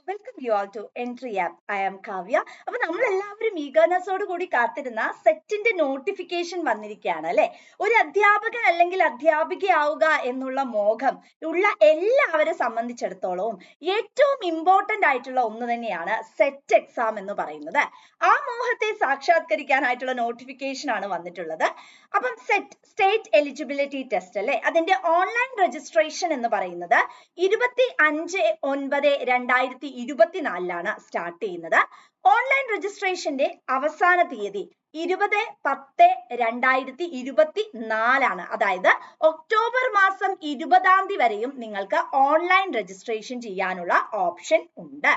Welcome you all to Entri app. I am Kavya. അപ്പൊ നമ്മൾ എല്ലാവരും ഈഗർനെസ്സോട് കൂടി കാത്തിരുന്ന സെറ്റിന്റെ നോട്ടിഫിക്കേഷൻ വന്നിരിക്കുകയാണ് അല്ലെ. ഒരു അധ്യാപകൻ അല്ലെങ്കിൽ അധ്യാപികയാവുക എന്നുള്ള മോഹം ഉള്ള എല്ലാവരെ സംബന്ധിച്ചിടത്തോളവും ഏറ്റവും ഇമ്പോർട്ടന്റ് ആയിട്ടുള്ള ഒന്ന് തന്നെയാണ് സെറ്റ് എക്സാം എന്ന് പറയുന്നത്. ആ മോഹത്തെ സാക്ഷാത്കരിക്കാനായിട്ടുള്ള നോട്ടിഫിക്കേഷൻ ആണ് വന്നിട്ടുള്ളത്. അപ്പം സെറ്റ് സ്റ്റേറ്റ് എലിജിബിലിറ്റി ടെസ്റ്റ് അല്ലെ, അതിന്റെ ഓൺലൈൻ രജിസ്ട്രേഷൻ എന്ന് പറയുന്നത് 25/9/2024 സ്റ്റാർട്ട് ചെയ്യുന്നത്. ഓൺലൈൻ രജിസ്ട്രേഷന്റെ അവസാന തീയതി 20/10/2024 അതായത് ഒക്ടോബർ മാസം 20 വരെയും നിങ്ങൾക്ക് ഓൺലൈൻ രജിസ്ട്രേഷൻ ചെയ്യാനുള്ള ഓപ്ഷൻ ഉണ്ട്.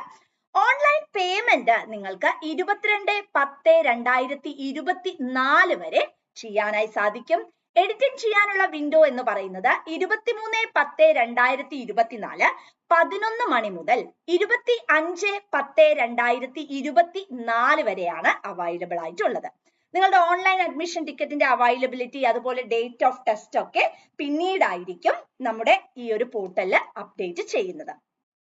ഓൺലൈൻ പേയ്മെന്റ് നിങ്ങൾക്ക് 22/10/2024 വരെ ചെയ്യാനായി സാധിക്കും. എഡിറ്റിംഗ് ചെയ്യാനുള്ള വിൻഡോ എന്ന് പറയുന്നത് 23/10/2024 11 മണി മുതൽ 25/10/2024 വരെയാണ് അവൈലബിൾ ആയിട്ടുള്ളത്. നിങ്ങളുടെ ഓൺലൈൻ അഡ്മിഷൻ ടിക്കറ്റിന്റെ അവൈലബിലിറ്റി അതുപോലെ ഡേറ്റ് ഓഫ് ടെസ്റ്റ് ഒക്കെ പിന്നീടായിരിക്കും നമ്മുടെ ഈ ഒരു പോർട്ടലിൽ അപ്ഡേറ്റ് ചെയ്യുന്നത്.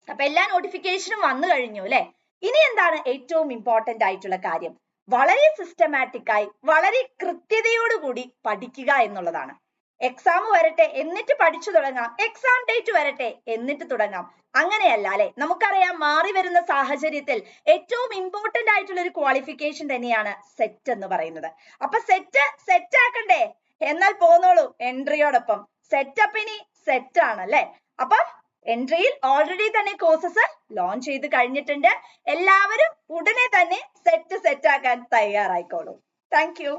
അപ്പൊ എല്ലാ നോട്ടിഫിക്കേഷനും വന്നു കഴിഞ്ഞു അല്ലെ. ഇനി എന്താണ് ഏറ്റവും ഇമ്പോർട്ടന്റ് ആയിട്ടുള്ള കാര്യം? വളരെ സിസ്റ്റമാറ്റിക് ആയി വളരെ കൃത്യതയോടുകൂടി പഠിക്കുക എന്നുള്ളതാണ്. എക്സാം വരട്ടെ എന്നിട്ട് പഠിച്ചു തുടങ്ങാം, എക്സാം ഡേറ്റ് വരട്ടെ എന്നിട്ട് തുടങ്ങാം, അങ്ങനെയല്ല അല്ലെ. നമുക്കറിയാം മാറി വരുന്ന സാഹചര്യത്തിൽ ഏറ്റവും ഇമ്പോർട്ടന്റ് ആയിട്ടുള്ള ഒരു ക്വാളിഫിക്കേഷൻ തന്നെയാണ് സെറ്റ് എന്ന് പറയുന്നത്. അപ്പൊ സെറ്റ് ആക്കണ്ടേ? എന്നാൽ പോന്നോളൂ എൻട്രിയോടൊപ്പം. സെറ്റപ്പ് ഇനി സെറ്റ് ആണ് അല്ലെ. അപ്പം എൻട്രിയിൽ ഓൾറെഡി തന്നെ കോഴ്സസ് ലോഞ്ച് ചെയ്ത് കഴിഞ്ഞിട്ടുണ്ട്. എല്ലാവരും ഉടനെ തന്നെ സെറ്റ് ആക്കാൻ തയ്യാറായിക്കോളൂ. Thank you.